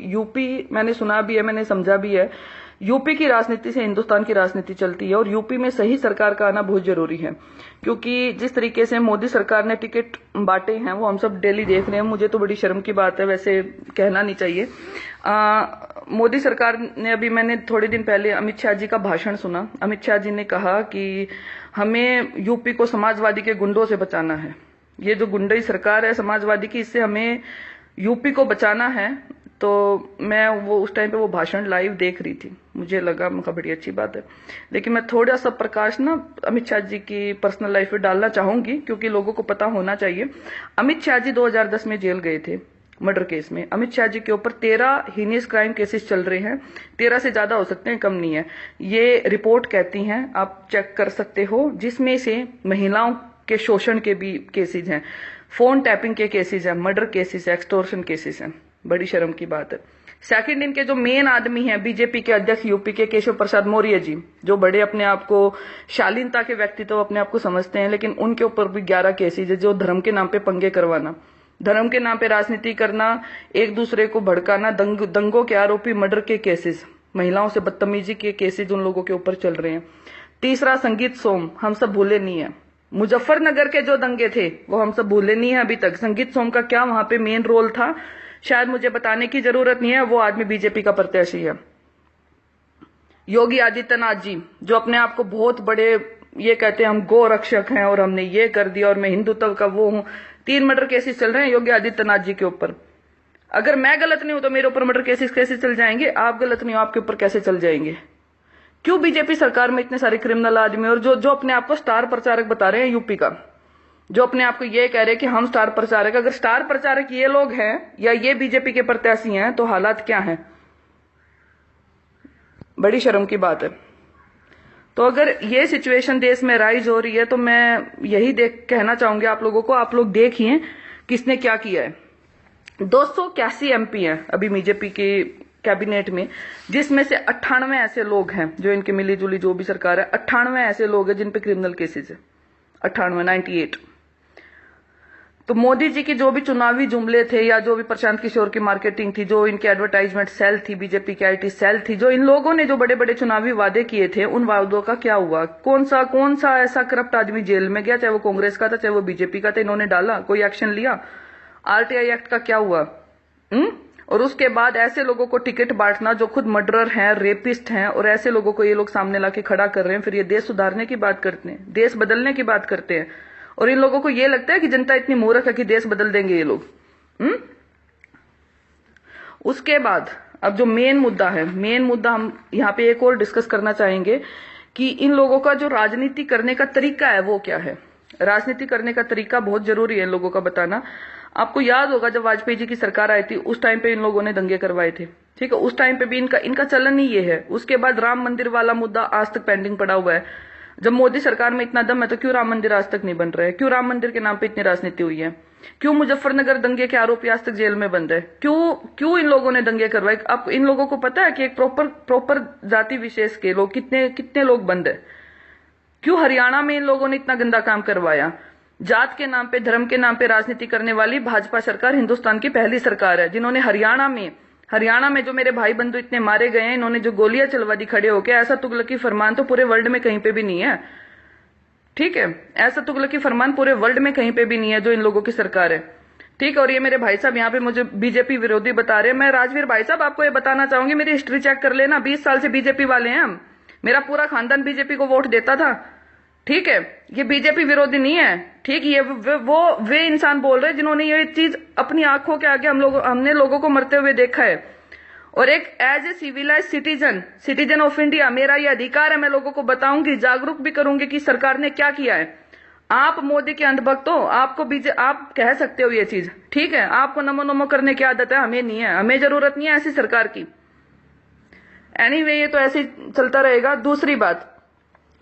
UP मैंने सुना भी है, मैंने समझा भी है, यूपी की राजनीति से हिंदुस्तान की राजनीति चलती है और यूपी में सही सरकार का आना बहुत जरूरी है, क्योंकि जिस तरीके से मोदी सरकार ने टिकट बांटे हैं वो हम सब डेली देख रहे हैं। मुझे तो बड़ी शर्म की बात है, वैसे कहना नहीं चाहिए। मोदी सरकार ने, अभी मैंने थोड़े दिन पहले अमित शाह जी का भाषण सुना। अमित शाह जी ने कहा कि हमें यूपी को समाजवादी के गुंडों से बचाना है। ये जो गुंडई सरकार है समाजवादी की, इससे हमें यूपी को बचाना है। तो मैं उस टाइम पे वो भाषण लाइव देख रही थी, मुझे लगा बड़ी अच्छी बात है। लेकिन मैं थोड़ा सा प्रकाश ना अमित शाह जी की पर्सनल लाइफ पे डालना चाहूंगी, क्योंकि लोगों को पता होना चाहिए। अमित शाह जी 2010 में जेल गए थे मर्डर केस में। अमित शाह जी के ऊपर 13 हीनियस क्राइम केसेस चल रहे हैं। 13 से ज्यादा हो सकते हैं, कम नहीं है। ये रिपोर्ट कहती है, आप चेक कर सकते हो, जिसमें से महिलाओं के शोषण के भी केसेज हैं, फोन टैपिंग के केसेज हैं, मर्डर केसेज, एक्सटोर्शन केसेज हैं। बड़ी शर्म की बात है। सेकंड, इनके जो मेन आदमी हैं बीजेपी के अध्यक्ष यूपी के केशव प्रसाद मौर्य जी, जो बड़े अपने आप को शालीनता के व्यक्तित्व तो अपने आप को समझते हैं, लेकिन उनके ऊपर भी 11 केसेज है। जो धर्म के नाम पे पंगे करवाना, धर्म के नाम पे राजनीति करना, एक दूसरे को भड़काना, दंगों के आरोपी, मर्डर के केसेस, महिलाओं से बदतमीजी के केसेज उन लोगों के ऊपर चल रहे हैं। तीसरा, संगीत सोम, हम सब भूले नहीं है। मुजफ्फरनगर के जो दंगे थे वो हम सब भूले नहीं है अभी तक। संगीत सोम का क्या वहां पे मेन रोल था, शायद मुझे बताने की जरूरत नहीं है। वो आदमी बीजेपी का प्रत्याशी है। योगी आदित्यनाथ जी, जो अपने आप को बहुत बड़े ये कहते हैं हम गौ रक्षक हैं और हमने ये कर दिया और मैं हिंदुत्व का वो हूं। 3 मर्डर केसेस चल रहे हैं योगी आदित्यनाथ जी के ऊपर। अगर मैं गलत नहीं हूं तो मेरे ऊपर मर्डर केसेस कैसे चल जाएंगे? आप गलत नहीं हो, आपके ऊपर कैसे चल जाएंगे? क्यों बीजेपी सरकार में इतने सारे क्रिमिनल आदमी और जो अपने आप को स्टार प्रचारक बता रहे हैं यूपी का, जो अपने आप को ये कह रहे हैं कि हम स्टार प्रचारक। अगर स्टार प्रचारक ये लोग हैं या ये बीजेपी के प्रत्याशी हैं तो हालात क्या हैं? बड़ी शर्म की बात है। तो अगर ये सिचुएशन देश में राइज हो रही है तो मैं यही कहना चाहूंगी आप लोगों को, आप लोग देखिए किसने क्या किया है। 281 एमपी हैं अभी बीजेपी के कैबिनेट में, जिसमें से 98 ऐसे लोग हैं जो इनके मिली जुली जो भी सरकार है, 98 ऐसे लोग हैं जिन पे क्रिमिनल केसेस है। 98 तो मोदी जी की जो भी चुनावी जुमले थे या जो भी प्रशांत किशोर की मार्केटिंग थी, जो इनकी एडवर्टाइजमेंट सेल थी, बीजेपी की आईटी सेल थी, जो इन लोगों ने जो बड़े बड़े चुनावी वादे किए थे, उन वादों का क्या हुआ? कौन सा ऐसा करप्ट आदमी जेल में गया, चाहे वो कांग्रेस का था चाहे वो बीजेपी का था? इन्होंने डाला, कोई एक्शन लिया? आरटीआई एक्ट का क्या हुआ? और उसके बाद ऐसे लोगों को टिकट बांटना जो खुद मर्डरर हैं, रेपिस्ट हैं, और ऐसे लोगों को ये लोग सामने लाके खड़ा कर रहे हैं। फिर ये देश सुधारने की बात करते हैं, देश बदलने की बात करते हैं, और इन लोगों को ये लगता है कि जनता इतनी मूर्ख है कि देश बदल देंगे ये लोग। उसके बाद अब जो मेन मुद्दा है, मेन मुद्दा हम यहाँ पे एक और डिस्कस करना चाहेंगे कि इन लोगों का जो राजनीति करने का तरीका है वो क्या है। राजनीति करने का तरीका बहुत जरूरी है इन लोगों का बताना। आपको याद होगा जब वाजपेयी जी की सरकार आई थी उस टाइम पे इन लोगों ने दंगे करवाए थे, ठीक है? उस टाइम पे भी इनका चलन ही ये है। उसके बाद राम मंदिर वाला मुद्दा आज तक पेंडिंग पड़ा हुआ है। जब मोदी सरकार में इतना दम है तो क्यों राम मंदिर आज तक नहीं बन रहा है? क्यों राम मंदिर के नाम पे इतनी राजनीति हुई है? क्यों मुजफ्फरनगर दंगे के आरोपी आज तक जेल में बंद है? क्यों इन लोगों ने दंगे करवाए? अब इन लोगों को पता है कि एक प्रॉपर जाति विशेष के लोग कितने लोग बंद है? क्यों हरियाणा में इन लोगों ने इतना गंदा काम करवाया? जात के नाम पे, धर्म के नाम पे राजनीति करने वाली भाजपा सरकार हिंदुस्तान की पहली सरकार है जिन्होंने हरियाणा में जो मेरे भाई बंधु इतने मारे गए हैं, इन्होंने जो गोलियां चलवा दी खड़े होके, ऐसा तुगलकी फरमान तो पूरे वर्ल्ड में कहीं पे भी नहीं है, ठीक है? ऐसा तुगलकी फरमान पूरे वर्ल्ड में कहीं पे भी नहीं है जो इन लोगों की सरकार है, ठीक है? और ये मेरे भाई साहब यहाँ पे मुझे बीजेपी विरोधी बता रहे हैं। मैं राजवीर भाई साहब आपको ये बताना चाहूंगी, मेरी हिस्ट्री चेक कर लेना। 20 साल से बीजेपी वाले हैं हम, मेरा पूरा खानदान बीजेपी को वोट देता था, ठीक है? ये बीजेपी विरोधी नहीं है, ठीक? ये वे इंसान बोल रहे हैं जिन्होंने ये चीज अपनी आंखों के आगे हमने लोगों को मरते हुए देखा है। और एक as a civilize citizen of India मेरा ये अधिकार है, मैं लोगों को बताऊंगी, जागरूक भी करूंगी कि सरकार ने क्या किया है। आप मोदी के अंधभक्त हो, आप कह सकते हो ये चीज, ठीक है? आपको नमो नमो करने की आदत है, हमें नहीं है, हमें जरूरत नहीं है ऐसी सरकार की। एनीवे, ये तो ऐसे चलता रहेगा। दूसरी बात,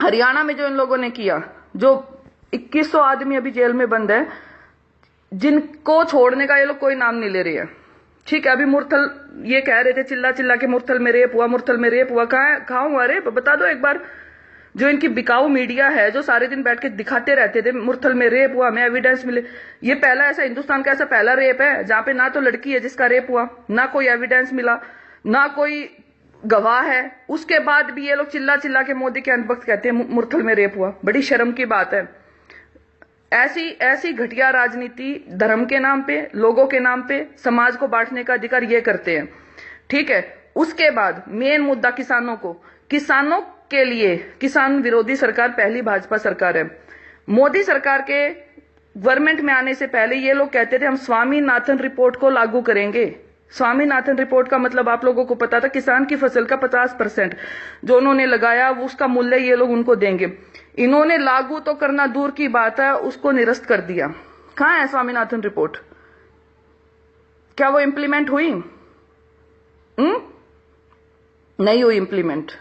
हरियाणा में जो इन लोगों ने किया, जो 2100 आदमी अभी जेल में बंद है, जिनको छोड़ने का ये लोग कोई नाम नहीं ले रहे हैं, ठीक है? अभी मुरथल ये कह रहे थे चिल्ला चिल्ला के मुरथल में रेप हुआ, मुरथल में रेप हुआ। कहाँ हुआ रेप? बता दो एक बार। जो इनकी बिकाऊ मीडिया है, जो सारे दिन बैठ के दिखाते रहते थे मुरथल में रेप हुआ, हमें एविडेंस मिले। ये पहला ऐसा हिंदुस्तान का ऐसा पहला रेप है जहां पे ना तो लड़की है जिसका रेप हुआ, ना कोई एविडेंस मिला, ना कोई गवाह है। उसके बाद भी ये लोग चिल्ला चिल्ला के मोदी के अंधभक्त कहते हैं मुरथल में रेप हुआ। बड़ी शर्म की बात है। ऐसी घटिया राजनीति धर्म के नाम पे, लोगों के नाम पे, समाज को बांटने का अधिकार ये करते हैं। ठीक है, उसके बाद मेन मुद्दा किसानों के लिए किसान विरोधी सरकार पहली भाजपा सरकार है। मोदी सरकार के गवर्नमेंट में आने से पहले ये लोग कहते थे हम स्वामीनाथन रिपोर्ट को लागू करेंगे। स्वामीनाथन रिपोर्ट का मतलब आप लोगों को पता था, किसान की फसल का 50% जो उन्होंने लगाया उसका मूल्य ये लोग उनको देंगे। इन्होंने लागू तो करना दूर की बात है, उसको निरस्त कर दिया। कहां है स्वामीनाथन रिपोर्ट? क्या वो इंप्लीमेंट हुई? नहीं हुई इंप्लीमेंट।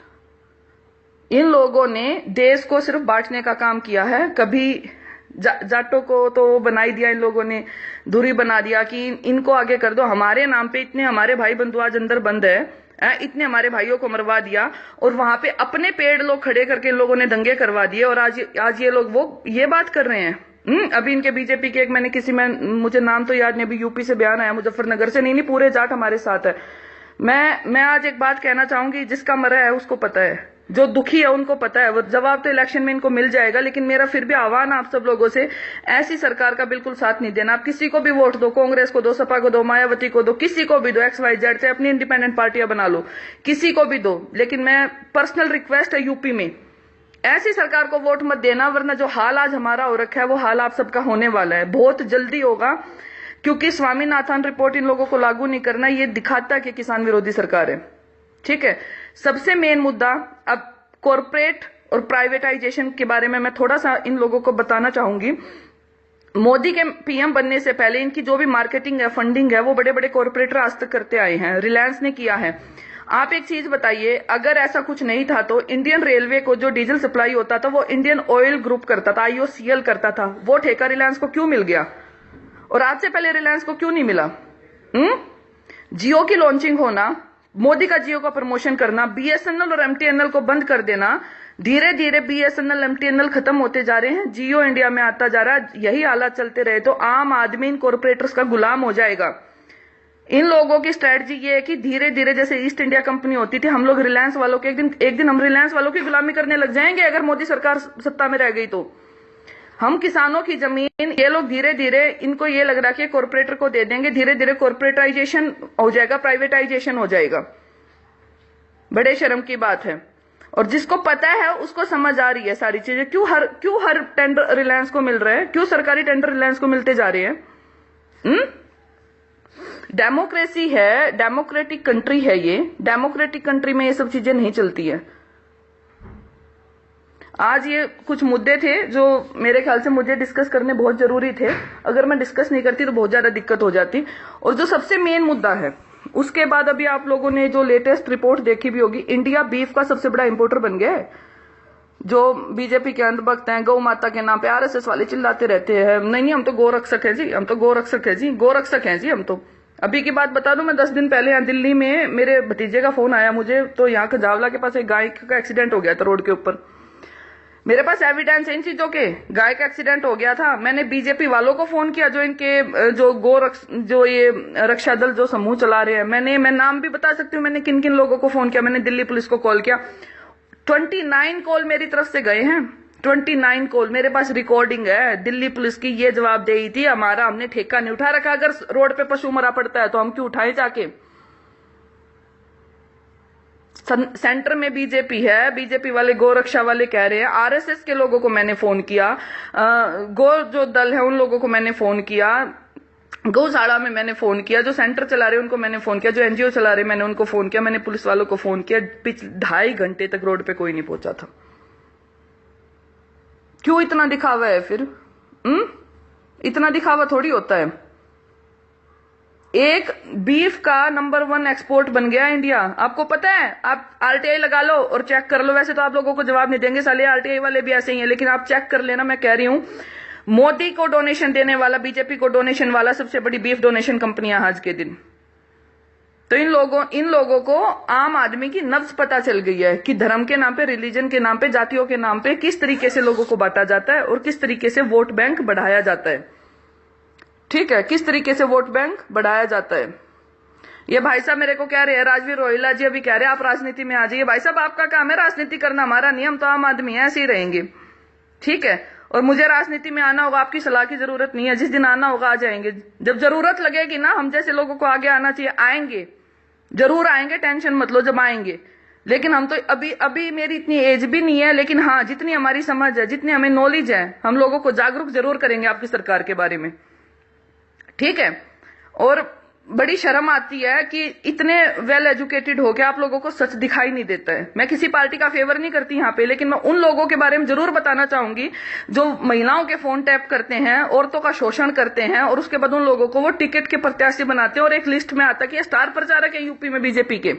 इन लोगों ने देश को सिर्फ बांटने का काम किया है। कभी जाटों को तो बना ही दिया इन लोगों ने, दूरी बना दिया कि इनको आगे कर दो, हमारे नाम पे इतने हमारे भाई बंधु आज अंदर बंद है, इतने हमारे भाइयों को मरवा दिया। और वहां पे अपने पेड़ लोग खड़े करके इन लोगों ने दंगे करवा दिए। और आज ये लोग ये बात कर रहे हैं। अभी इनके बीजेपी के एक मैंने मुझे नाम तो याद नहीं, अभी यूपी से बयान आया, मुजफ्फरनगर से, नहीं पूरे जाट हमारे साथ है। मैं आज एक बात कहना चाहूंगी, जिसका मरा है उसको पता है, जो दुखी है उनको पता है। वो जवाब तो इलेक्शन में इनको मिल जाएगा। लेकिन मेरा फिर भी आह्वान आप सब लोगों से, ऐसी सरकार का बिल्कुल साथ नहीं देना। आप किसी को भी वोट दो, कांग्रेस को दो, सपा को दो, मायावती को दो, किसी को भी दो, XYZ से अपनी इंडिपेंडेंट पार्टियां बना लो, किसी को भी दो। लेकिन मैं पर्सनल रिक्वेस्ट है, यूपी में ऐसी सरकार को वोट मत देना, वरना जो हाल आज हमारा हो रखा है वो हाल आप सबका होने वाला है, बहुत जल्दी होगा। क्योंकि स्वामीनाथन रिपोर्ट इन लोगों को लागू नहीं करना, ये दिखाता है कि किसान विरोधी सरकार है। ठीक है, सबसे मेन मुद्दा अब कॉर्पोरेट और प्राइवेटाइजेशन के बारे में मैं थोड़ा सा इन लोगों को बताना चाहूंगी। मोदी के पीएम बनने से पहले इनकी जो भी मार्केटिंग है, फंडिंग है, वो बड़े बड़े कॉर्पोरेटर आज तक करते आए हैं। रिलायंस ने किया है। आप एक चीज बताइए, अगर ऐसा कुछ नहीं था तो इंडियन रेलवे को जो डीजल सप्लाई होता था वो इंडियन ऑयल ग्रुप करता था, IOCL करता था। वो ठेका रिलायंस को क्यों मिल गया? और आज से पहले रिलायंस को क्यों नहीं मिला? जियो की लॉन्चिंग होना, मोदी का जियो का प्रमोशन करना, BSNL और MTNL को बंद कर देना, धीरे धीरे BSNL MTNL खत्म होते जा रहे हैं, जियो इंडिया में आता जा रहा है। यही हालात चलते रहे तो आम आदमी इन कॉर्पोरेटर्स का गुलाम हो जाएगा। इन लोगों की स्ट्रेटजी ये है कि धीरे धीरे, जैसे ईस्ट इंडिया कंपनी होती थी, हम लोग रिलायंस वालों के एक दिन हम रिलायंस वालों की गुलामी करने लग जाएंगे अगर मोदी सरकार सत्ता में रह गई तो। हम किसानों की जमीन ये लोग धीरे धीरे, इनको ये लग रहा है कि कॉर्पोरेटर को दे देंगे, धीरे धीरे कॉर्पोरेटाइजेशन हो जाएगा, प्राइवेटाइजेशन हो जाएगा। बड़े शर्म की बात है। और जिसको पता है उसको समझ आ रही है सारी चीजें। क्यों हर टेंडर रिलायंस को मिल रहे हैं? क्यों सरकारी टेंडर रिलायंस को मिलते जा रहे हैं? डेमोक्रेसी है, डेमोक्रेटिक कंट्री है ये। डेमोक्रेटिक कंट्री में ये सब चीजें नहीं चलती है। आज ये कुछ मुद्दे थे जो मेरे ख्याल से मुझे डिस्कस करने बहुत जरूरी थे। अगर मैं डिस्कस नहीं करती तो बहुत ज्यादा दिक्कत हो जाती। और जो सबसे मेन मुद्दा है, उसके बाद अभी आप लोगों ने जो लेटेस्ट रिपोर्ट देखी भी होगी, इंडिया बीफ का सबसे बड़ा इंपोर्टर बन गया है। जो बीजेपी के अंधभक्त हैं, गौ माता के नाम पे RSS वाले चिल्लाते रहते हैं, नहीं हम तो गोरक्षक है जी, हम तो गोरक्षक है जी, गोरक्षक है जी हम तो। अभी की बात बता दूं, मैं 10 दिन पहले यहाँ दिल्ली में मेरे भतीजे का फोन आया मुझे, तो यहाँ खजावला के पास एक गाय का एक्सीडेंट हो गया था रोड के ऊपर। मेरे पास एविडेंस है इन चीजों के, गाय का एक्सीडेंट हो गया था। मैंने बीजेपी वालों को फोन किया, जो इनके जो ये रक्षा दल जो समूह चला रहे हैं। मैं नाम भी बता सकती हूँ मैंने किन किन लोगों को फोन किया। मैंने दिल्ली पुलिस को कॉल किया, 29 कॉल मेरी तरफ से गए हैं, 29 कॉल। मेरे पास रिकॉर्डिंग है दिल्ली पुलिस की। ये जवाब दे थी, हमारा हमने ठेका नहीं उठा रखा। अगर रोड पे पशु मरा पड़ता है तो हम क्यों उठाए जाके? सेंटर में बीजेपी है, बीजेपी वाले गोरक्षा वाले कह रहे हैं। RSS के लोगों को मैंने फोन किया, गो जो दल है उन लोगों को मैंने फोन किया, गौशाला में मैंने फोन किया, जो सेंटर चला रहे उनको मैंने फोन किया, जो NGO चला रहे मैंने उनको फोन किया, मैंने पुलिस वालों को फोन किया। 2.5 घंटे तक रोड पे कोई नहीं पहुंचा था। क्यों इतना दिखावा है फिर? इतना दिखावा थोड़ी होता है। एक बीफ का नंबर 1 एक्सपोर्ट बन गया इंडिया। आपको पता है? आप RTI लगा लो और चेक कर लो। वैसे तो आप लोगों को जवाब नहीं देंगे, साले RTI वाले भी ऐसे ही हैं, लेकिन आप चेक कर लेना। मैं कह रही हूं, मोदी को डोनेशन देने वाला, बीजेपी को डोनेशन वाला सबसे बड़ी बीफ डोनेशन कंपनियां आज के दिन। तो इन लोगों को आम आदमी की नब्ज पता चल गई है कि धर्म के नाम पे, रिलीजन के नाम पे, जातियों के नाम पे किस तरीके से लोगों को बांटा जाता है और किस तरीके से वोट बैंक बढ़ाया जाता है। ठीक है, किस तरीके से वोट बैंक बढ़ाया जाता है। ये भाई साहब मेरे को कह रहे हैं, राजवीर रोहिला जी अभी कह रहे हैं आप राजनीति में आ जाइए। भाई साहब आपका काम है राजनीति करना, हमारा नहीं, हम तो आम आदमी है, ऐसे ही रहेंगे। ठीक है, और मुझे राजनीति में आना होगा, आपकी सलाह की जरूरत नहीं है, जिस दिन आना होगा आ जाएंगे। जब जरूरत लगेगी ना, हम जैसे लोगों को आगे आना चाहिए, आएंगे, जरूर आएंगे, टेंशन मत लो, जब आएंगे। लेकिन हम तो अभी मेरी इतनी एज भी नहीं है, लेकिन हाँ जितनी हमारी समझ है, जितनी हमें नॉलेज है, हम लोगों को जागरूक जरूर करेंगे आपकी सरकार के बारे में। ठीक है, और बड़ी शर्म आती है कि इतने वेल एजुकेटेड होके आप लोगों को सच दिखाई नहीं देता है। मैं किसी पार्टी का फेवर नहीं करती यहाँ पे, लेकिन मैं उन लोगों के बारे में जरूर बताना चाहूंगी जो महिलाओं के फोन टैप करते हैं, औरतों का शोषण करते हैं, और उसके बाद उन लोगों को वो टिकट के प्रत्याशी बनाते हैं और एक लिस्ट में आता कि ये स्टार प्रचारक है यूपी में बीजेपी के।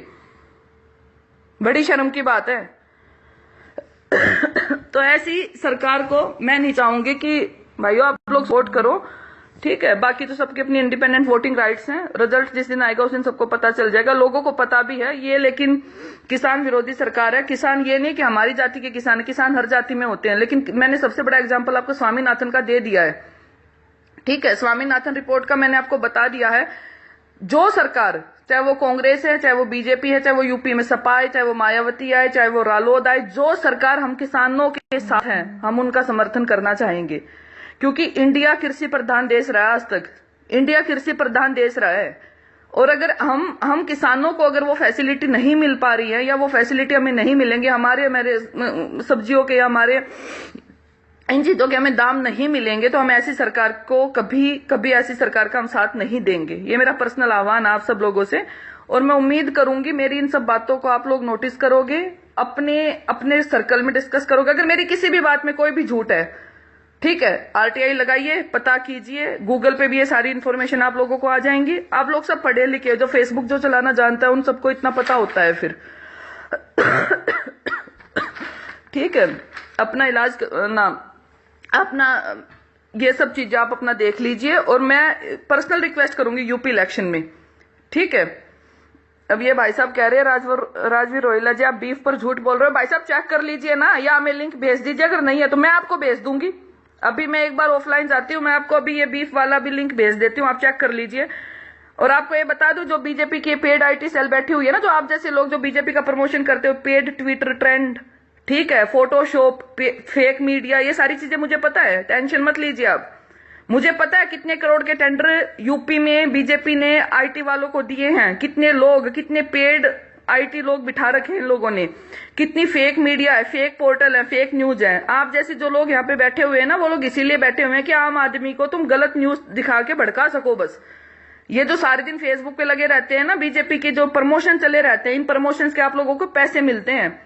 बड़ी शर्म की बात है। तो ऐसी सरकार को मैं नहीं चाहूंगी कि भाइयों आप लोग वोट करो। ठीक है, बाकी तो सबके अपनी इंडिपेंडेंट वोटिंग राइट्स हैं। रिजल्ट जिस दिन आएगा उस दिन सबको पता चल जाएगा, लोगों को पता भी है ये। लेकिन किसान विरोधी सरकार है। किसान ये नहीं कि हमारी जाति के किसान, किसान हर जाति में होते हैं। लेकिन मैंने सबसे बड़ा एग्जांपल आपको स्वामीनाथन का दे दिया है। ठीक है, स्वामीनाथन रिपोर्ट का मैंने आपको बता दिया है। जो सरकार, चाहे वो कांग्रेस है, चाहे वो बीजेपी है, चाहे वो यूपी में सपा है, चाहे वो मायावती आए, चाहे वो रालोद आए, जो सरकार हम किसानों के साथ है, हम उनका समर्थन करना चाहेंगे। क्योंकि इंडिया कृषि प्रधान देश रहा है, आज तक इंडिया कृषि प्रधान देश रहा है। और अगर हम किसानों को अगर वो फैसिलिटी नहीं मिल पा रही है, या वो फैसिलिटी हमें नहीं मिलेंगे, हमारे सब्जियों के, हमारे इन चीजों के हमें दाम नहीं मिलेंगे, तो हम ऐसी सरकार को कभी ऐसी सरकार का हम साथ नहीं देंगे। ये मेरा पर्सनल आह्वान आप सब लोगों से। और मैं उम्मीद करूंगी मेरी इन सब बातों को आप लोग नोटिस करोगे, अपने सर्कल में डिस्कस करोगे। अगर मेरी किसी भी बात में कोई भी झूठ है, ठीक है, आरटीआई लगाइए, पता कीजिए, गूगल पे भी ये सारी इन्फॉर्मेशन आप लोगों को आ जाएंगी। आप लोग सब पढ़े लिखे, जो फेसबुक जो चलाना जानता है उन सबको इतना पता होता है फिर। ठीक है, अपना इलाज ना, अपना ये सब चीजें आप अपना देख लीजिए। और मैं पर्सनल रिक्वेस्ट करूंगी यूपी इलेक्शन में। ठीक है, अब ये भाई साहब कह रहे हैं राजवीर रोहिला जी आप बीफ पर झूठ बोल रहे हो। भाई साहब चेक कर लीजिए ना, या हमें लिंक भेज दीजिए, अगर नहीं है तो मैं आपको भेज दूंगी। अभी मैं एक बार ऑफलाइन जाती हूँ, मैं आपको अभी ये बीफ वाला भी लिंक भेज देती हूँ, आप चेक कर लीजिए। और आपको ये बता दूं, जो बीजेपी की पेड आईटी सेल बैठी हुई है ना, जो आप जैसे लोग जो बीजेपी का प्रमोशन करते हो, पेड ट्विटर ट्रेंड, ठीक है, फोटोशॉप, फेक मीडिया, ये सारी चीजें मुझे पता है, टेंशन मत लीजिए आप। मुझे पता है कितने करोड़ के टेंडर यूपी में बीजेपी ने आईटी वालों को दिए हैं, कितने लोग, कितने पेड आईटी लोग बिठा रखे हैं इन लोगों ने, कितनी फेक मीडिया है, फेक पोर्टल है, फेक न्यूज है। आप जैसे जो लोग यहाँ पे बैठे हुए हैं ना, वो लोग इसीलिए बैठे हुए हैं कि आम आदमी को तुम गलत न्यूज दिखा के भड़का सको बस। ये जो सारे दिन फेसबुक पे लगे रहते हैं ना, बीजेपी के जो प्रमोशन चले रहते हैं, इन प्रमोशंस के आप लोगों को पैसे मिलते हैं।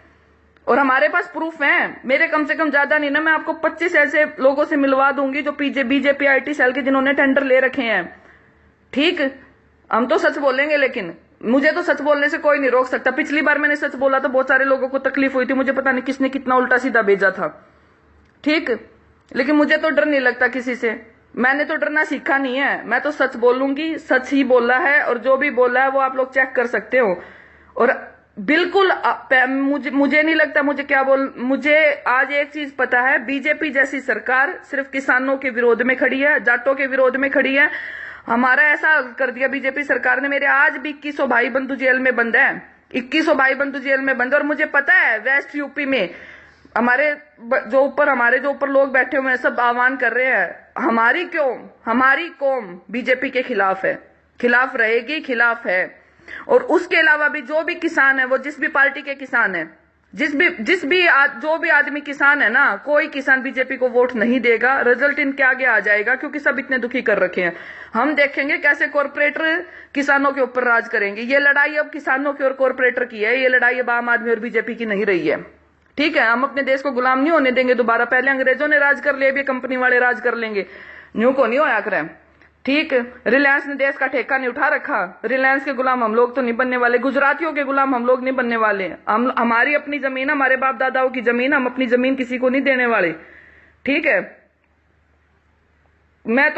और हमारे पास प्रूफ है, मेरे कम से कम ज्यादा नहीं ना, मैं आपको 25 ऐसे लोगों से मिलवा दूंगी जो बीजेपी आईटी सेल के जिन्होंने टेंडर ले रखे हैं। ठीक, हम तो सच बोलेंगे, लेकिन मुझे तो सच बोलने से कोई नहीं रोक सकता। पिछली बार मैंने सच बोला तो बहुत सारे लोगों को तकलीफ हुई थी, मुझे पता नहीं किसने कितना उल्टा सीधा भेजा था। ठीक, लेकिन मुझे तो डर नहीं लगता किसी से, मैंने तो डरना सीखा नहीं है। मैं तो सच बोलूंगी, सच ही बोला है, और जो भी बोला है वो आप लोग चेक कर सकते हो। और बिल्कुल मुझे नहीं लगता मुझे आज एक चीज पता है, बीजेपी जैसी सरकार सिर्फ किसानों के विरोध में खड़ी है, जाटों के विरोध में खड़ी है। हमारा ऐसा कर दिया बीजेपी सरकार ने, मेरे आज भी 2100 भाई बंधु जेल में बंद है, 2100 भाई बंधु जेल में बंद। और मुझे पता है वेस्ट यूपी में हमारे जो ऊपर लोग बैठे हुए हैं, सब आह्वान कर रहे हैं, हमारी कौम बीजेपी के खिलाफ है, खिलाफ रहेगी, खिलाफ है। और उसके अलावा भी जो भी किसान है, वो जिस भी पार्टी के किसान है, जो भी आदमी किसान है ना, कोई किसान बीजेपी को वोट नहीं देगा। रिजल्ट इनके आगे आ जाएगा, क्योंकि सब इतने दुखी कर रखे हैं। हम देखेंगे कैसे कॉर्पोरेटर किसानों के ऊपर राज करेंगे। ये लड़ाई अब किसानों की और कॉर्पोरेटर की है, ये लड़ाई अब आम आदमी और बीजेपी की नहीं रही है। ठीक है, हम अपने देश को गुलाम नहीं होने देंगे दोबारा। पहले अंग्रेजों ने राज कर लिया, अभी कंपनी वाले राज कर लेंगे, न्यू को नहीं होया करें। ठीक, रिलायंस ने देश का ठेका नहीं उठा रखा, रिलायंस के गुलाम हम लोग तो नहीं बनने वाले, गुजरातियों के गुलाम हम लोग नहीं बनने वाले। हमारी अपनी जमीन, हमारे बाप दादाओं की जमीन, हम अपनी जमीन किसी को नहीं देने वाले। ठीक है, मैं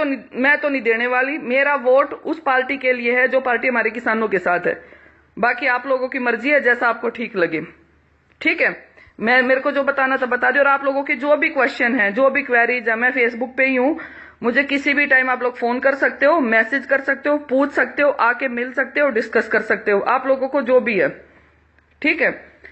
तो नहीं देने वाली। मेरा वोट उस पार्टी के लिए है जो पार्टी हमारे किसानों के साथ है। बाकी आप लोगों की मर्जी है, जैसा आपको ठीक लगे। ठीक है, मेरे को जो बताना था बता दिया। और आप लोगों की जो भी क्वेश्चन है, जो भी क्वेरीज है, मैं फेसबुक पे ही हूं। मुझे किसी भी टाइम आप लोग फोन कर सकते हो, मैसेज कर सकते हो, पूछ सकते हो, आके मिल सकते हो, डिस्कस कर सकते हो, आप लोगों को जो भी है। ठीक है।